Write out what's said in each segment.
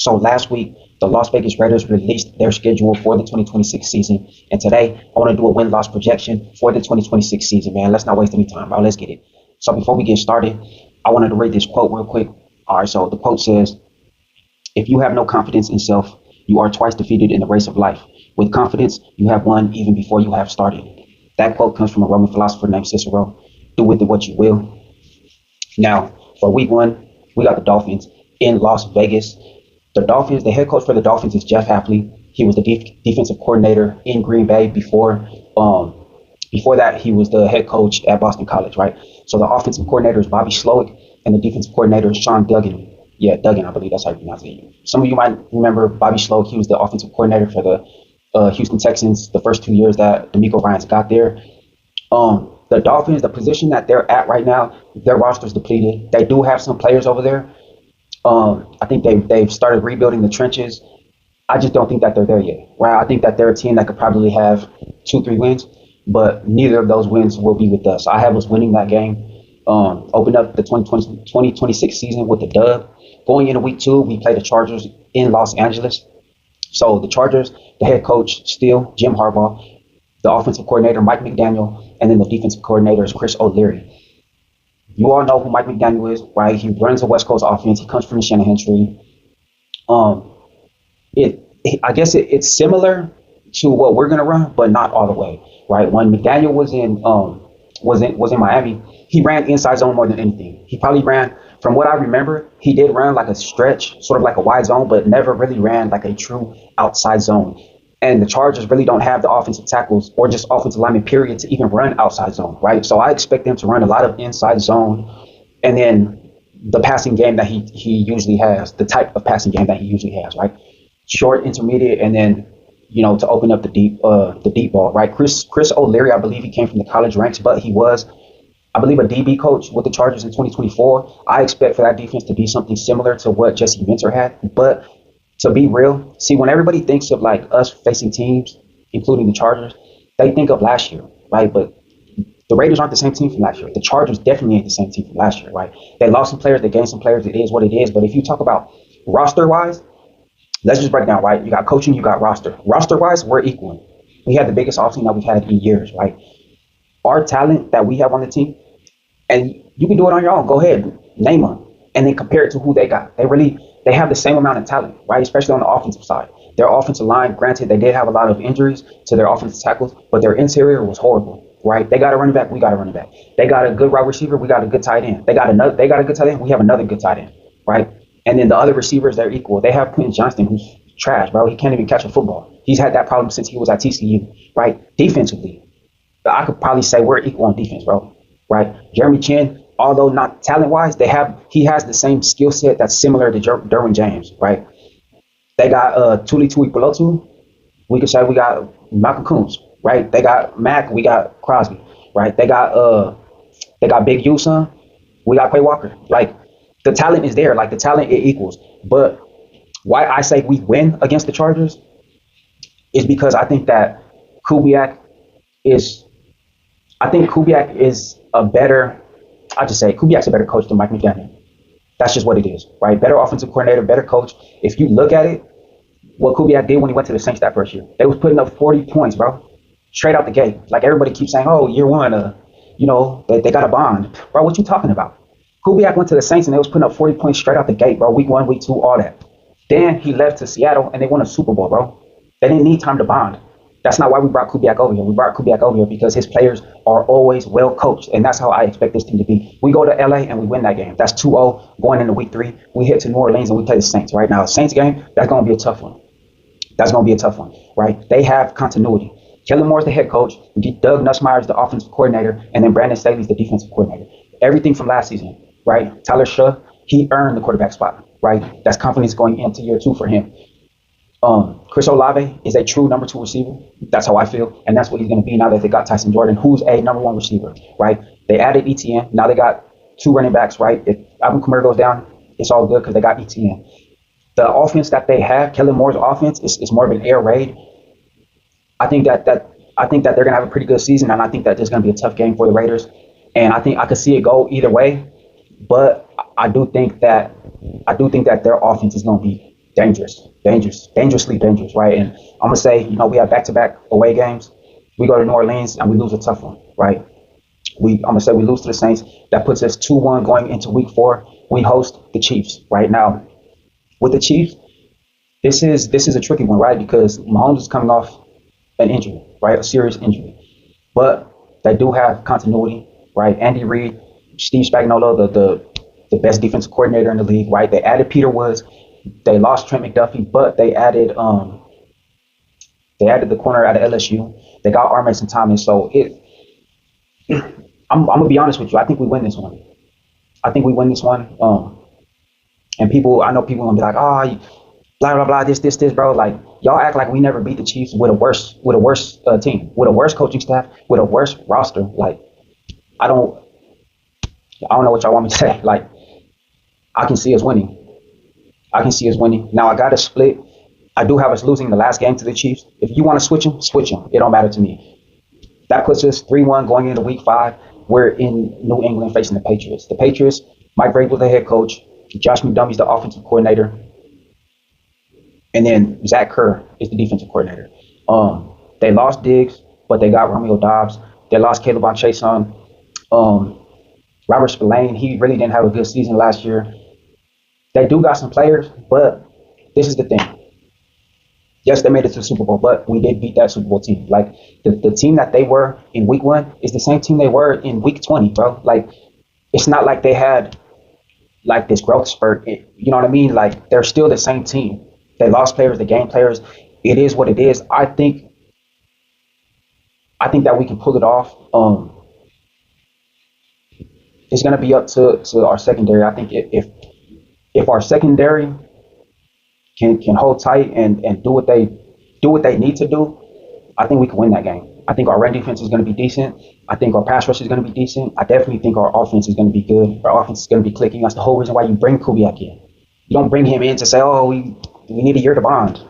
So last week, the Las Vegas Raiders released their schedule for the 2026 season. And today, I want to do a win-loss projection for the 2026 season, man. Let's not waste any time, bro. Let's get it. So before we get started, I wanted to read this quote real quick. All right, so the quote says, "If you have no confidence in self, you are twice defeated in the race of life. With confidence, you have won even before you have started." That quote comes from a Roman philosopher named Cicero. Do with it what you will. Now, for week one, we got the Dolphins in Las Vegas. The Dolphins, the head coach for the Dolphins is Jeff Hafley. He was the defensive coordinator in Green Bay before that, he was the head coach at Boston College, right? So the offensive coordinator is Bobby Slowick, and the defensive coordinator is Sean Duggan. Yeah, Duggan, I believe that's how you pronounce it. Some of you might remember Bobby Slowick. He was the offensive coordinator for the Houston Texans the first 2 years that D'Amico Ryans got there. The Dolphins, the position that they're at right now, their roster's depleted. They do have some players over there. I think they've started rebuilding the trenches. I just don't think that they're there yet. Right? I think that they're a team that could probably have 2-3 wins, but neither of those wins will be with us. I have us winning that game. Open up the 2026 season with the dub. Going into week 2, we play the Chargers in Los Angeles. So the Chargers, the head coach still Jim Harbaugh, the offensive coordinator Mike McDaniel, and then the defensive coordinator is Chris O'Leary. You all know who Mike McDaniel is, right? He runs a West Coast offense. He comes from the Shanahan tree. I guess it's similar to what we're gonna run, but not all the way, right? When McDaniel was in Miami, he ran inside zone more than anything. He probably ran, from what I remember, he did run like a stretch, sort of like a wide zone, but never really ran like a true outside zone. And the Chargers really don't have the offensive tackles or just offensive linemen, period, to even run outside zone, right? So I expect them to run a lot of inside zone, and then the passing game that he usually has, the type of passing game that he usually has, right? Short, intermediate, and then, to open up the deep ball, right? Chris O'Leary, I believe he came from the college ranks, but he was, I believe, a DB coach with the Chargers in 2024. I expect for that defense to be something similar to what Jesse Minter had, but to be real, see, when everybody thinks of like us facing teams, including the Chargers, they think of last year, right? But the Raiders aren't the same team from last year. The Chargers definitely ain't the same team from last year, right? They lost some players, they gained some players. It is what it is. But if you talk about roster-wise, let's just break down, right? You got coaching, you got roster. Roster-wise, we're equal. We had the biggest offseason that we've had in years, right? Our talent that we have on the team, and you can do it on your own. Go ahead, name them, and then compare it to who they got. They have the same amount of talent, right? Especially on the offensive side. Their offensive line, granted, they did have a lot of injuries to their offensive tackles, but their interior was horrible, right? They got a running back, we got a running back. They got a good wide receiver, we got a good tight end. They got a good tight end, we have another good tight end, right? And then the other receivers, they're equal. They have Quentin Johnston, who's trash, bro. He can't even catch a football. He's had that problem since he was at TCU, right? Defensively, I could probably say we're equal on defense, bro, right? Jeremy Chin, although not talent-wise, he has the same skill set that's similar to Derwin James, right? They got Tuli Tuipulotu. We could say we got Malcolm Coons, right? They got Mack. We got Crosby, right? They got Big U, son. We got Quay Walker. Like, the talent is there. Like, the talent, it equals. But why I say we win against the Chargers is because I think that Kubiak is Kubiak's a better coach than Mike McDaniel. That's just what it is, right? Better offensive coordinator, better coach. If you look at it, what Kubiak did when he went to the Saints that first year, they was putting up 40 points, bro, straight out the gate. Like, everybody keeps saying, oh, year one, they got a bond. Bro, what you talking about? Kubiak went to the Saints and they was putting up 40 points straight out the gate, bro. Week 1, week 2, all that. Then he left to Seattle and they won a Super Bowl, bro. They didn't need time to bond. That's not why we brought Kubiak over here. We brought Kubiak over here because his players are always well coached, and that's how I expect this team to be. We go to LA and we win that game. That's 2-0 going into week 3. We hit to New Orleans and we play the Saints. Right now, Saints game, that's going to be a tough one. Right? They have continuity. Kellen Moore's the head coach. Doug Nussmeier is the offensive coordinator, and then Brandon Staley's the defensive coordinator. Everything from last season, right? Tyler Shaw, he earned the quarterback spot, right? That's confidence going into year 2 for him. Chris Olave is a true number 2 receiver. That's how I feel. And that's what he's going to be now that they got Tyson Jordan, who's a number 1 receiver, right? They added ETN. Now they got 2 running backs, right? If Alvin Kamara goes down, it's all good because they got ETN. The offense that they have, Kellen Moore's offense, is more of an air raid. I think that they're going to have a pretty good season, and I think that there's going to be a tough game for the Raiders. And I think I could see it go either way, but I do think that their offense is going to be dangerously dangerous, right? And I'm gonna say, we have back-to-back away games. We go to New Orleans and we lose a tough one, right? I'm gonna say we lose to the Saints. That puts us 2-1 going into Week 4. We host the Chiefs right now. With the Chiefs, this is a tricky one, right? Because Mahomes is coming off an injury, right? A serious injury, but they do have continuity, right? Andy Reid, Steve Spagnuolo, the best defensive coordinator in the league, right? They added Peter Woods. They lost Trent McDuffie, but they added the corner out of LSU. They got R. Mason Thomas. So I'm gonna be honest with you. I think we win this one. I think we win this one. And I know people gonna be like, oh, blah blah blah, this, bro. Like, y'all act like we never beat the Chiefs with a worse team, with a worse coaching staff, with a worse roster. Like, I don't know what y'all want me to say. Like, I can see us winning. Now I got to split. I do have us losing the last game to the Chiefs. If you want to switch them. It don't matter to me. That puts us 3-1 going into Week 5. We're in New England facing the Patriots. The Patriots, Mike Vrabel, the head coach. Josh McDummie's the offensive coordinator. And then Zach Kerr is the defensive coordinator. They lost Diggs, but they got Romeo Dobbs. They lost Caleb on Chason. Robert Spillane, he really didn't have a good season last year. They do got some players, but this is the thing. Yes, they made it to the Super Bowl, but we did beat that Super Bowl team. Like, the team that they were in Week 1 is the same team they were in Week 20, bro. Like, it's not like they had, like, this growth spurt. You know what I mean? Like, they're still the same team. They lost players, they gained players. It is what it is. I think that we can pull it off. It's going to be up to our secondary. I think if our secondary can hold tight and do what they need to do, I think we can win that game. I think our run defense is going to be decent. I think our pass rush is going to be decent. I definitely think our offense is going to be good. Our offense is going to be clicking. That's the whole reason why you bring Kubiak in. You don't bring him in to say, oh, we need a year to bond.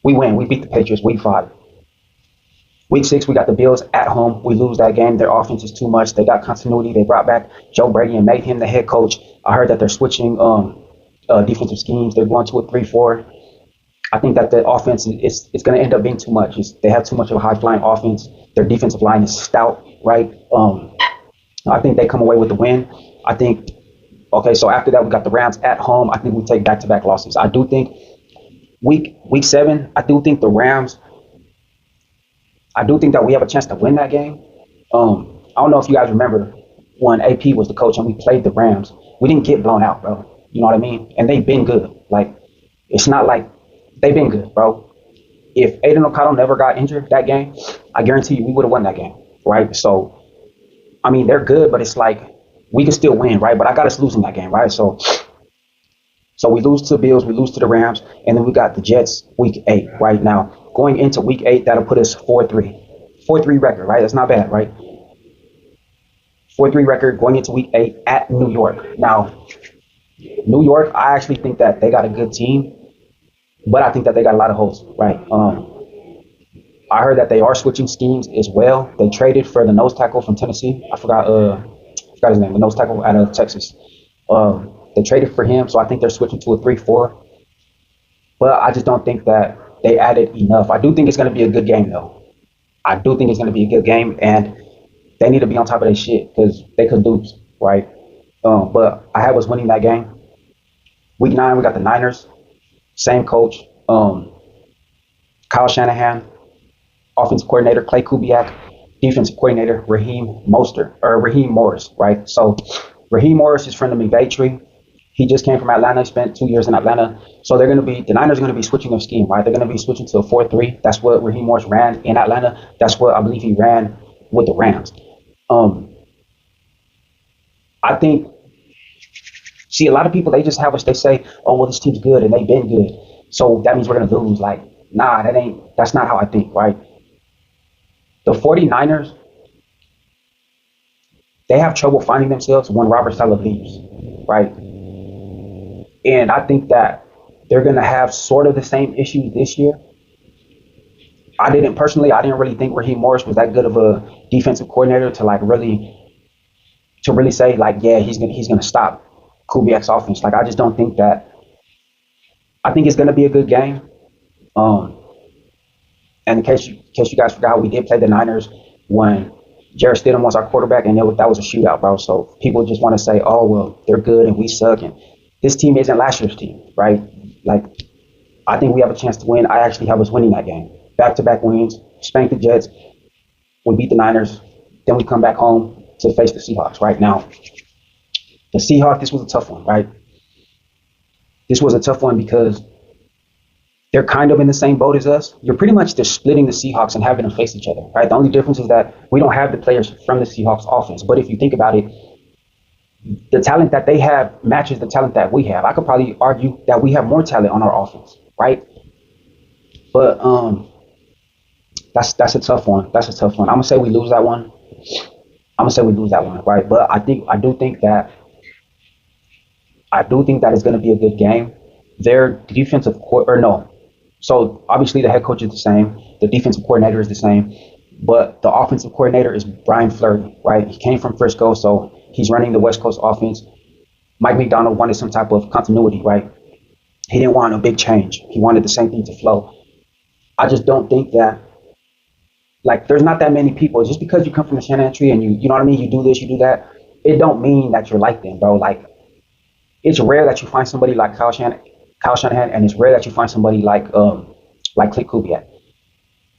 We win. We beat the Patriots Week 5. Week 6, we got the Bills at home. We lose that game. Their offense is too much. They got continuity. They brought back Joe Brady and made him the head coach. I heard that they're switching defensive schemes. They're going to a 3-4. I think that the offense is going to end up being too much. They have too much of a high-flying offense. Their defensive line is stout, right? I think they come away with the win. I think, okay, so after that, we got the Rams at home. I think we take back-to-back losses. I do think week 7, I do think the Rams, I do think that we have a chance to win that game. I don't know if you guys remember when AP was the coach and we played the Rams. We didn't get blown out, bro. You know what I mean? And they've been good. Like, it's not like they've been good, bro. If Aiden O'Connell never got injured that game, I guarantee you we would have won that game, right? So, I mean, they're good, but it's like we can still win, right? But I got us losing that game, right? So we lose to the Bills, we lose to the Rams, and then we got the Jets Week 8 right now. Going into Week 8, that'll put us 4-3. 4-3 record, right? That's not bad, right? 4-3 record going into Week 8 at New York. Now, New York, I actually think that they got a good team, but I think that they got a lot of holes, right? I heard that they are switching schemes as well. They traded for the nose tackle from Tennessee. I forgot his name, the nose tackle out of Texas. They traded for him, so I think they're switching to a 3-4. But I just don't think that they added enough. I do think it's going to be a good game, though. I do think it's going to be a good game, and they need to be on top of their shit because they could lose, right? But I have us winning that game. Week 9, we got the Niners. Same coach, Kyle Shanahan. Offensive coordinator, Klint Kubiak. Defensive coordinator, Raheem Morris, right? So Raheem Morris is from the McVay tree. He just came from Atlanta, spent 2 years in Atlanta. So the Niners are going to be switching their scheme, right? They're going to be switching to a 4-3. That's what Raheem Morris ran in Atlanta. That's what I believe he ran with the Rams. I think, a lot of people, they just have us, they say, oh, well, this team's good and they've been good, so that means we're going to lose. Like, nah, that's not how I think, right? The 49ers, they have trouble finding themselves when Robert Saleh leaves, right? And I think that they're going to have sort of the same issues this year. I didn't really think Raheem Morris was that good of a defensive coordinator to really say, like, yeah, he's gonna stop Kubiak's offense. Like, I just don't think I think it's going to be a good game. Um, and in case you guys forgot, we did play the Niners when Jarrett Stidham was our quarterback, and that was a shootout, bro. So people just want to say, oh, well, they're good and we suck. And this team isn't last year's team, right? Like, I think we have a chance to win. I actually have us winning that game. Back-to-back wins, spanked the Jets, we beat the Niners, then we come back home to face the Seahawks. Right now, the Seahawks, this was a tough one, right? This was a tough one because they're kind of in the same boat as us. You're pretty much just splitting the Seahawks and having them face each other, right? The only difference is that we don't have the players from the Seahawks offense. But if you think about it, the talent that they have matches the talent that we have. I could probably argue that we have more talent on our offense, right? But that's a tough one. That's a tough one. I'm gonna say we lose that one. I'm gonna say we lose that one, right? But I do think that it's gonna be a good game. Their defensive or no. So obviously the head coach is the same. The defensive coordinator is the same. But the offensive coordinator is Brian Fleury, right? He came from Frisco, so he's running the West Coast offense. Mike McDonald wanted some type of continuity, right? He didn't want a big change. He wanted the same thing to flow. I just don't think that, like, there's not that many people. Just because you come from the Shanahan tree and you know what I mean, you do this, you do that, it don't mean that you're like them, bro. Like, it's rare that you find somebody like Kyle Shanahan, and it's rare that you find somebody like Klint Kubiak.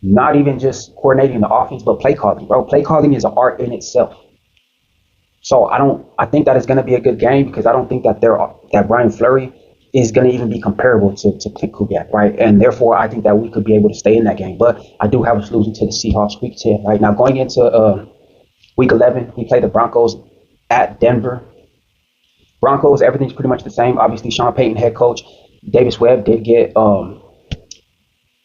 Not even just coordinating the offense, but play calling, bro. Play calling is an art in itself. So I think that it's going to be a good game because I don't think that that Brian Fleury is going to even be comparable to Klint Kubiak, right? And therefore, I think that we could be able to stay in that game. But I do have us losing to the Seahawks week 10, right? Now, going into week 11, we play the Broncos at Denver. Broncos, everything's pretty much the same. Obviously, Sean Payton, head coach. Davis Webb did get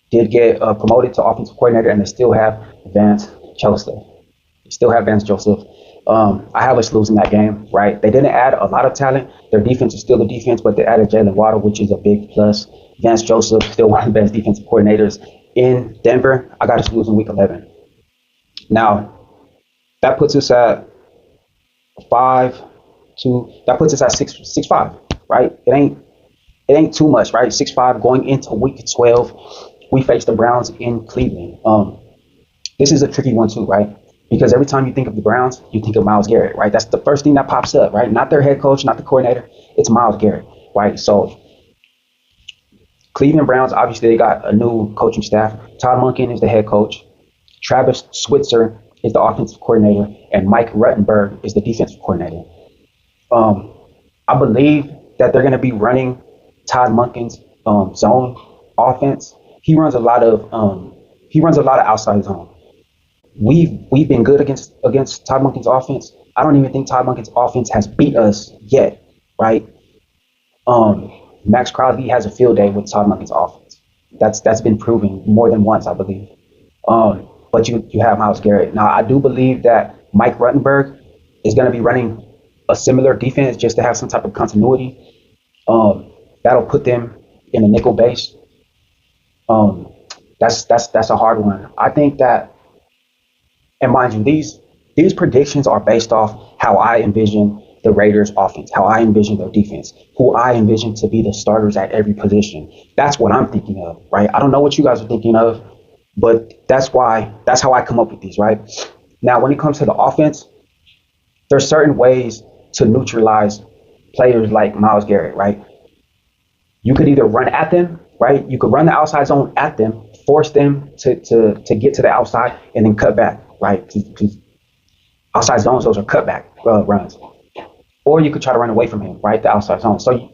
promoted to offensive coordinator, and they still have Vance Joseph. I have us losing that game, right? They didn't add a lot of talent. Their defense is still the defense, but they added Jalen Waddle, which is a big plus. Vance Joseph, still one of the best defensive coordinators in Denver. I got us losing week 11. Now, that puts us at 5-2. That puts us at 6-5, right? It ain't too much, right? 6-5 going into week 12. We face the Browns in Cleveland. This is a tricky one too, right? Because every time you think of the Browns, you think of Myles Garrett, right? That's the first thing that pops up, right? Not their head coach, not the coordinator. It's Myles Garrett, right? So Cleveland Browns, obviously they got a new coaching staff. Todd Monken is the head coach. Travis Switzer is the offensive coordinator, and Mike Ruttenberg is the defensive coordinator. I believe that they're going to be running Todd Monken's zone offense. He runs a lot of outside zone. We've been good against Todd Monken's offense. I don't even think Todd Monken's offense has beat us yet, right? Max Crosby has a field day with Todd Monken's offense. That's been proven more than once, I believe. But you have Myles Garrett. Now, I do believe that Mike Ruttenberg is going to be running a similar defense just to have some type of continuity. That'll put them in a nickel base. That's a hard one. I think that, and mind you, these predictions are based off how I envision the Raiders' offense, how I envision their defense, who I envision to be the starters at every position. That's what I'm thinking of, right? I don't know what you guys are thinking of, but that's how I come up with these, right? Now, when it comes to the offense, there's certain ways to neutralize players like Myles Garrett, right? You could either run at them, right? You could run the outside zone at them, force them to get to the outside, and then cut back, right? Because outside zones, those are cutback runs. Or you could try to run away from him, right? The outside zone. So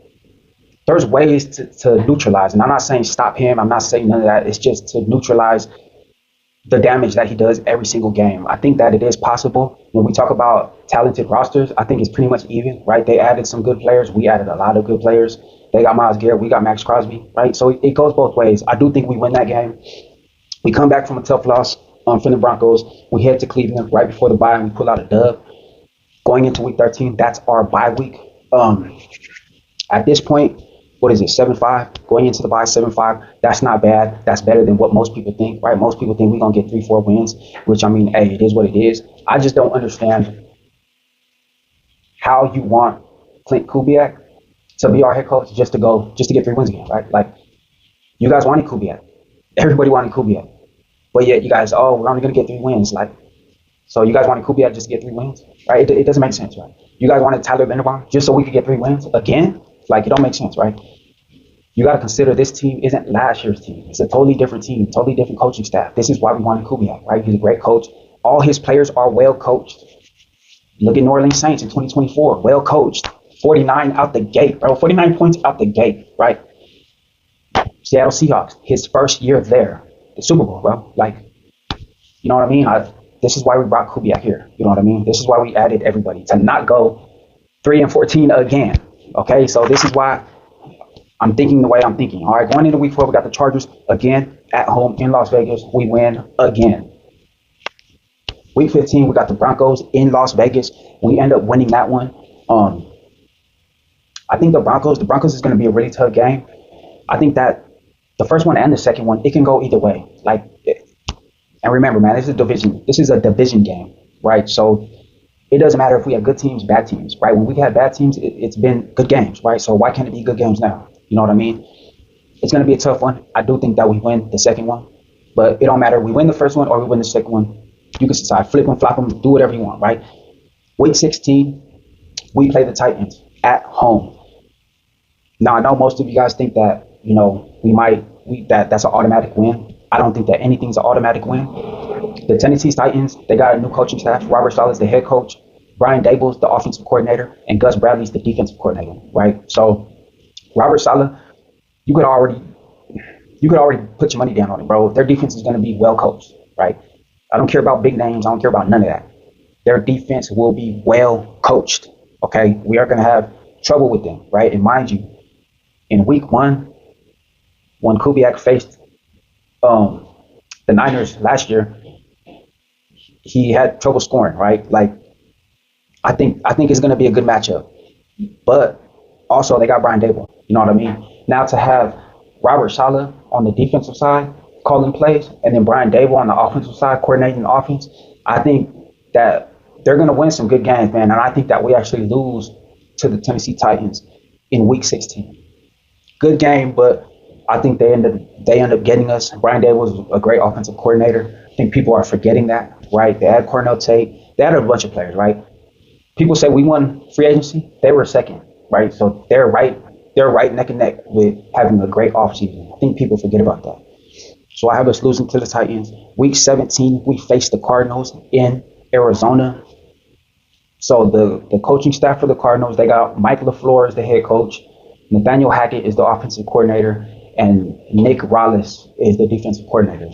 there's ways to neutralize. And I'm not saying stop him. I'm not saying none of that. It's just to neutralize the damage that he does every single game. I think that it is possible. When we talk about talented rosters, I think it's pretty much even, right? They added some good players. We added a lot of good players. They got Myles Garrett. We got Max Crosby, right? So it goes both ways. I do think we win that game. We come back from a tough loss from the Broncos. We head to Cleveland right before the bye, and we pull out a dub. Going into week 13, that's our bye week. At this point, what is it, 7-5? Going into the bye, 7-5. That's not bad. That's better than what most people think, right? Most people think we're going to get 3-4 wins, which, I mean, hey, it is what it is. I just don't understand how you want Klint Kubiak to be our head coach just to get 3 wins again, right? Like, You guys wanted Kubiak. Everybody wanted Kubiak. But yet you guys, oh, we're only going to get 3 wins. Like, so you guys wanted Kubiak just to get 3 wins, right? It doesn't make sense, right? You guys wanted Tyler Linderbaum just so we could get 3 wins again? Like, it don't make sense, right? You got to consider this team isn't last year's team. It's a totally different team, totally different coaching staff. This is why we wanted Kubiak, right? He's a great coach. All his players are well coached. Look at New Orleans Saints in 2024, well coached. 49 out the gate, bro. 49 points out the gate, right? Seattle Seahawks, his first year there, the Super Bowl, bro. Like, you know what I mean? This is why we brought Kubiak here. You know what I mean? This is why we added everybody to not go 3-14 again. Okay, so this is why I'm thinking the way I'm thinking. All right, going into week 4, we got the Chargers again at home in Las Vegas. We win again. Week 15, we got the Broncos in Las Vegas. We end up winning that one. I think the Broncos is going to be a really tough game. I think that the first one and the second one, it can go either way. Like, and remember, man, this is a division game, right? So it doesn't matter if we have good teams, bad teams, right? When we had bad teams, it's been good games, right? So why can't it be good games now? You know what I mean? It's going to be a tough one. I do think that we win the second one, but it don't matter. We win the first one or we win the second one. You can decide, flip them, flop them, do whatever you want, right? Week 16, we play the Titans at home. Now, I know most of you guys think that, you know, that's an automatic win. I don't think that anything's an automatic win. The Tennessee Titans, they got a new coaching staff. Robert Saleh's the head coach. Brian Daboll's the offensive coordinator. And Gus Bradley's the defensive coordinator, right? So Robert Saleh, you could already put your money down on it, bro. Their defense is going to be well coached, right? I don't care about big names. I don't care about none of that. Their defense will be well coached, okay? We are going to have trouble with them, right? And mind you, in week 1, when Kubiak faced the Niners last year, he had trouble scoring, right? Like, I think it's going to be a good matchup. But also, they got Brian Daboll. You know what I mean? Now to have Robert Saleh on the defensive side calling plays, and then Brian Daboll on the offensive side coordinating the offense, I think that they're going to win some good games, man. And I think that we actually lose to the Tennessee Titans in week 16. Good game, but I think they end up getting us. Brian Daboll was a great offensive coordinator. I think people are forgetting that, right? They had Cornell Tate. They had a bunch of players, right? People say we won free agency. They were second, right? So they're right neck and neck with having a great offseason. I think people forget about that. So I have us losing to the Titans. Week 17, we face the Cardinals in Arizona. So the coaching staff for the Cardinals, they got Mike LaFleur as the head coach. Nathaniel Hackett is the offensive coordinator, and Nick Rollis is the defensive coordinator.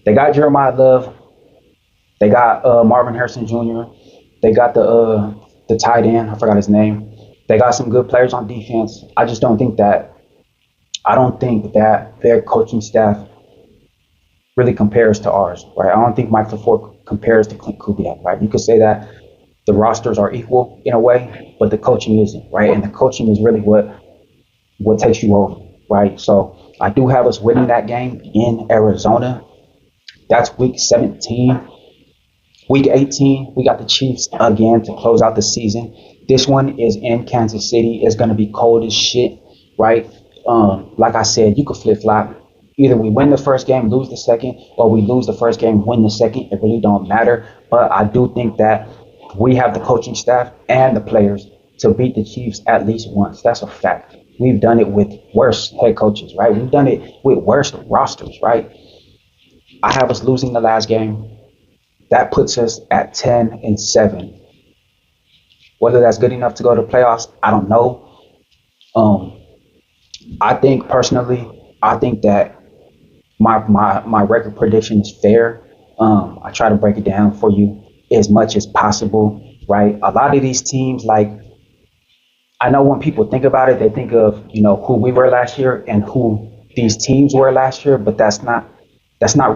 They got Jeremiah Love. They got Marvin Harrison Jr. They got the tight end. I forgot his name. They got some good players on defense. I don't think that their coaching staff really compares to ours, right? I don't think Mike LaFleur compares to Klint Kubiak, right? You could say that the rosters are equal in a way, but the coaching isn't, right? And the coaching is really what takes you over, right? So I do have us winning that game in Arizona. That's week 17. Week 18, we got the Chiefs again to close out the season. This one is in Kansas City. It's going to be cold as shit, right? Like I said, you could flip-flop. Either we win the first game, lose the second, or we lose the first game, win the second. It really don't matter. But I do think that we have the coaching staff and the players to beat the Chiefs at least once. That's a fact. We've done it with worse head coaches, right? We've done it with worse rosters, right? I have us losing the last game. That puts us at 10-7. Whether that's good enough to go to playoffs, I don't know. I think that my record prediction is fair. I try to break it down for you as much as possible, right? A lot of these teams, like, I know when people think about it, they think of, you know, who we were last year and who these teams were last year, but that's not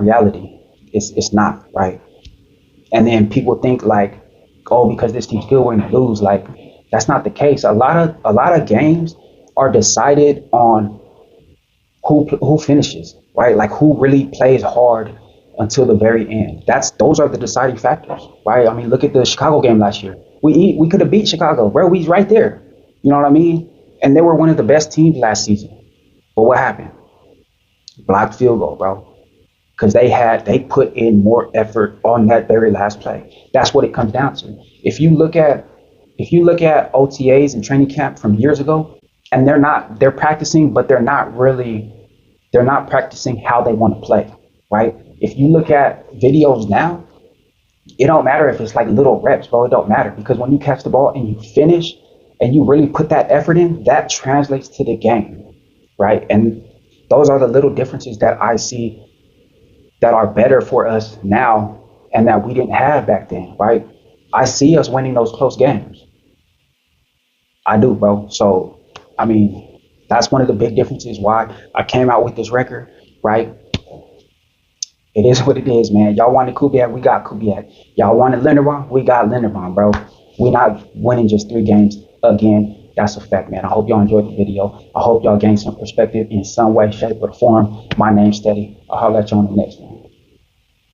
reality. It's not, right? And then people think like, oh, because this team's good, we're gonna lose. Like, that's not the case. A lot of games are decided on who finishes, right? Like, who really plays hard until the very end. Those are the deciding factors, right? I mean, look at the Chicago game last year. We could have beat Chicago, bro. We right there. You know what I mean? And they were one of the best teams last season. But what happened? Blocked field goal, bro. Because they put in more effort on that very last play. That's what it comes down to. If you look at OTAs and training camp from years ago, and they're practicing, but they're not practicing how they want to play, right? If you look at videos now, it don't matter if it's like little reps, bro. It don't matter because when you catch the ball and you finish and you really put that effort in, that translates to the game, right? And those are the little differences that I see that are better for us now and that we didn't have back then, right? I see us winning those close games. I do, bro. So, I mean, that's one of the big differences why I came out with this record, right? It is what it is, man. Y'all wanted Kubiak, we got Kubiak. Y'all wanted Linderbaum, we got Linderbaum, bro. We're not winning just 3 games again. That's a fact, man. I hope y'all enjoyed the video. I hope y'all gained some perspective in some way, shape, or form. My name's Steady. I'll holler at you on the next one.